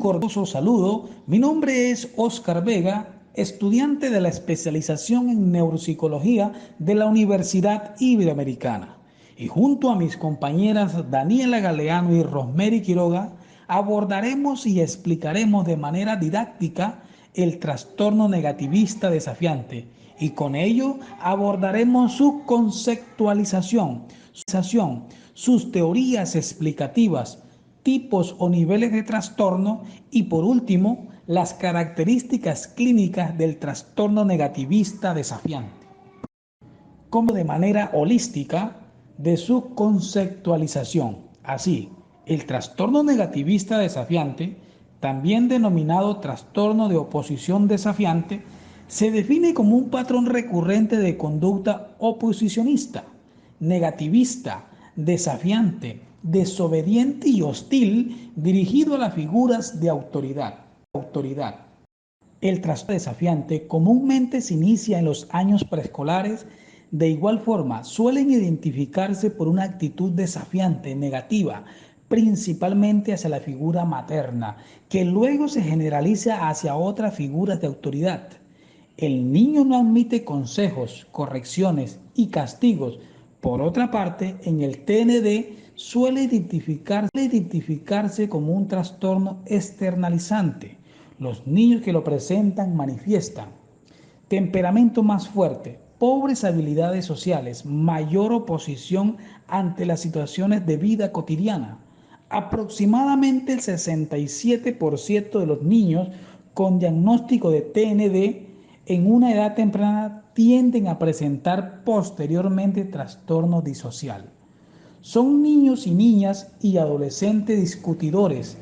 cordial saludo. Mi nombre es Oscar Vega, estudiante de la especialización en neuropsicología de la Universidad Iberoamericana. Y junto a mis compañeras Daniela Galeano y Rosemary Quiroga, abordaremos y explicaremos de manera didáctica el trastorno negativista desafiante y con ello abordaremos su conceptualización, sus teorías explicativas, tipos o niveles de trastorno y por último las características clínicas del trastorno negativista desafiante, como de manera holística de su conceptualización. Así, el trastorno negativista desafiante, también denominado trastorno de oposición desafiante, se define como un patrón recurrente de conducta oposicionista, negativista, desafiante, desobediente y hostil dirigido a las figuras de autoridad. El trastorno desafiante comúnmente se inicia en los años preescolares. De igual forma, suelen identificarse por una actitud desafiante, negativa, principalmente hacia la figura materna, que luego se generaliza hacia otras figuras de autoridad. El niño no admite consejos, correcciones y castigos. Por otra parte, en el TND suele identificarse como un trastorno externalizante. Los niños que lo presentan manifiestan temperamento más fuerte, pobres habilidades sociales, mayor oposición ante las situaciones de vida cotidiana. Aproximadamente el 67% de los niños con diagnóstico de TND en una edad temprana tienden a presentar posteriormente trastorno disocial. Son niños y niñas y adolescentes discutidores,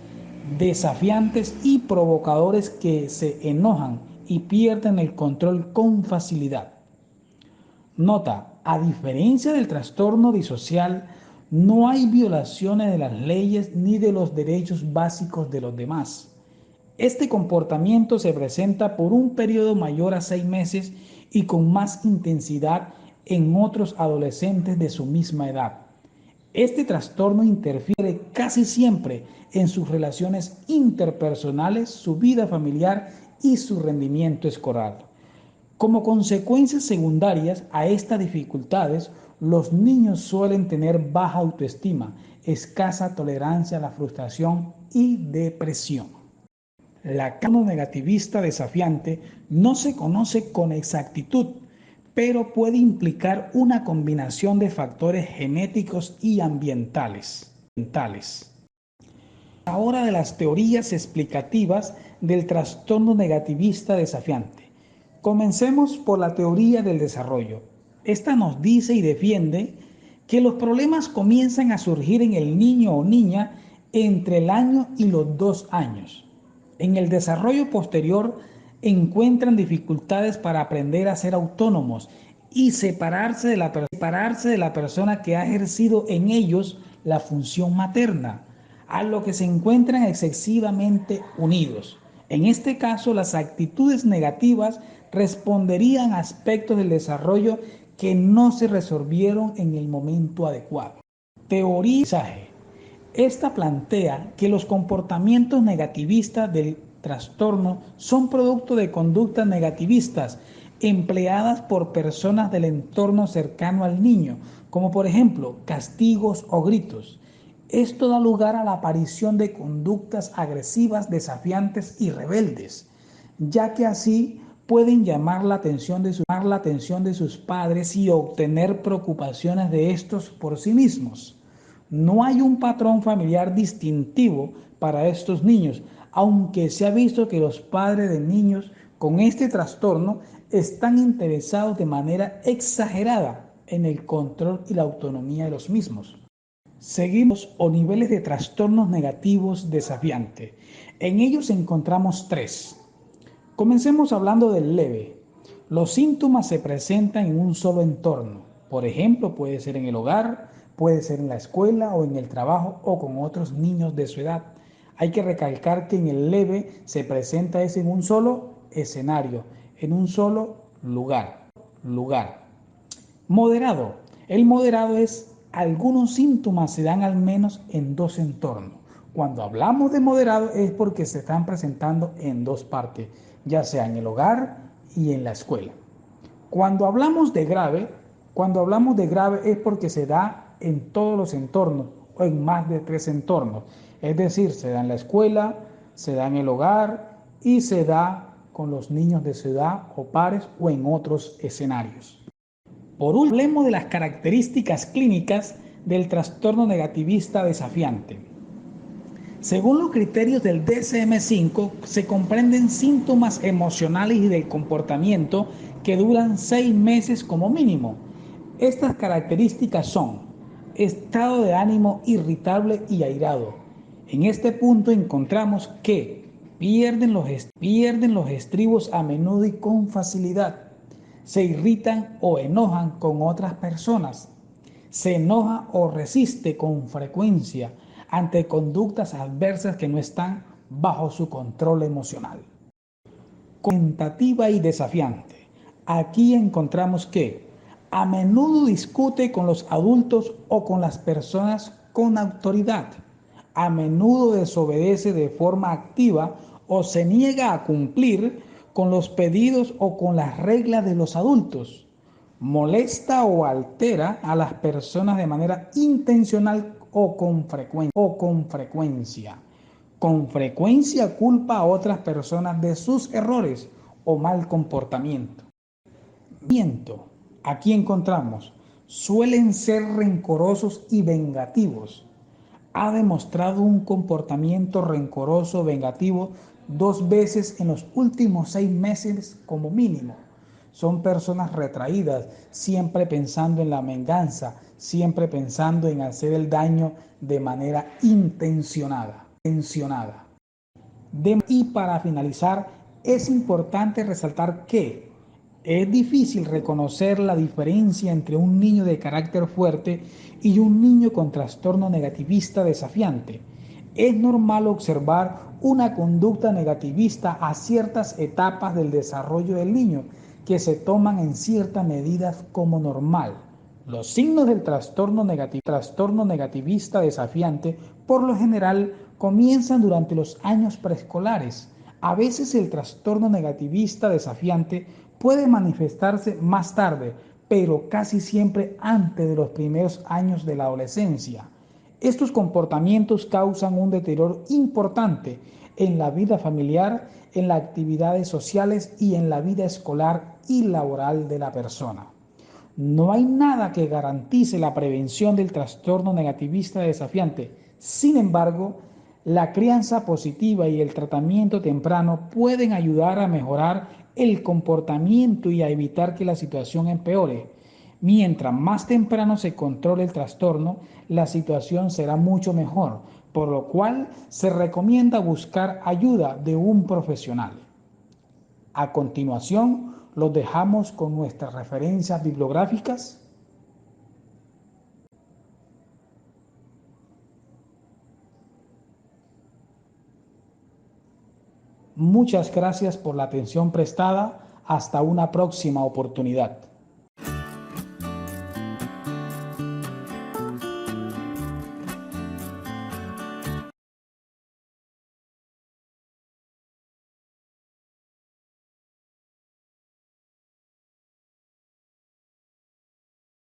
desafiantes y provocadores que se enojan y pierden el control con facilidad. Nota, a diferencia del trastorno disocial, no hay violaciones de las leyes ni de los derechos básicos de los demás. Este comportamiento se presenta por un periodo mayor a 6 meses y con más intensidad en otros adolescentes de su misma edad. Este trastorno interfiere casi siempre en sus relaciones interpersonales, su vida familiar y su rendimiento escolar. Como consecuencias secundarias a estas dificultades, los niños suelen tener baja autoestima, escasa tolerancia a la frustración y depresión. La trastorno negativista desafiante no se conoce con exactitud, pero puede implicar una combinación de factores genéticos y ambientales. Ahora de las teorías explicativas del trastorno negativista desafiante. Comencemos por la teoría del desarrollo. Esta nos dice y defiende que los problemas comienzan a surgir en el niño o niña entre el año y los 2 años. En el desarrollo posterior encuentran dificultades para aprender a ser autónomos y separarse de la persona que ha ejercido en ellos la función materna, a lo que se encuentran excesivamente unidos. En este caso, las actitudes negativas responderían a aspectos del desarrollo que no se resolvieron en el momento adecuado. Teoría. Esta plantea que los comportamientos negativistas del trastorno son producto de conductas negativistas empleadas por personas del entorno cercano al niño, como por ejemplo castigos o gritos. Esto da lugar a la aparición de conductas agresivas, desafiantes y rebeldes, ya que así pueden llamar la atención de sus padres y obtener preocupaciones de estos por sí mismos. No hay un patrón familiar distintivo para estos niños, aunque se ha visto que los padres de niños con este trastorno están interesados de manera exagerada en el control y la autonomía de los mismos. Seguimos o niveles de trastornos negativos desafiantes. En ellos encontramos 3. Comencemos hablando del leve. Los síntomas se presentan en un solo entorno. Por ejemplo, puede ser en el hogar, puede ser en la escuela o en el trabajo o con otros niños de su edad. Hay que recalcar que en el leve se presenta en un solo escenario, en un solo lugar. Moderado. El moderado es algunos síntomas se dan al menos en 2 entornos. Cuando hablamos de moderado es porque se están presentando en dos partes, ya sea en el hogar y en la escuela. Cuando hablamos de grave, es porque se da en todos los entornos o en más de 3 entornos. Es decir, se da en la escuela, se da en el hogar y se da con los niños de su edad o pares o en otros escenarios. Por último, hablemos de las características clínicas del trastorno negativista desafiante. Según los criterios del DSM-5, se comprenden síntomas emocionales y del comportamiento que duran 6 meses como mínimo. Estas características son estado de ánimo irritable y airado. En este punto encontramos que pierden los estribos a menudo y con facilidad. Se irritan o enojan con otras personas. Se enoja o resiste con frecuencia ante conductas adversas que no están bajo su control emocional. Tentativa y desafiante. Aquí encontramos que a menudo discute con los adultos o con las personas con autoridad. A menudo desobedece de forma activa o se niega a cumplir con los pedidos o con las reglas de los adultos. Molesta o altera a las personas de manera intencional o con frecuencia. Con frecuencia culpa a otras personas de sus errores o mal comportamiento. Aquí encontramos, suelen ser rencorosos y vengativos. Ha demostrado un comportamiento rencoroso o vengativo 2 veces en los últimos 6 meses como mínimo. Son personas retraídas, siempre pensando en la venganza, siempre pensando en hacer el daño de manera intencionada. Y para finalizar, es importante resaltar que es difícil reconocer la diferencia entre un niño de carácter fuerte y un niño con trastorno negativista desafiante. Es normal observar una conducta negativista a ciertas etapas del desarrollo del niño que se toman en cierta medida como normal. Los signos del trastorno negativista desafiante por lo general comienzan durante los años preescolares. A veces el trastorno negativista desafiante puede manifestarse más tarde, pero casi siempre antes de los primeros años de la adolescencia. Estos comportamientos causan un deterioro importante en la vida familiar, en las actividades sociales y en la vida escolar y laboral de la persona. No hay nada que garantice la prevención del trastorno negativista desafiante. Sin embargo, la crianza positiva y el tratamiento temprano pueden ayudar a mejorar el comportamiento y a evitar que la situación empeore. Mientras más temprano se controle el trastorno, la situación será mucho mejor, por lo cual se recomienda buscar ayuda de un profesional. A continuación, los dejamos con nuestras referencias bibliográficas. Muchas gracias por la atención prestada. Hasta una próxima oportunidad.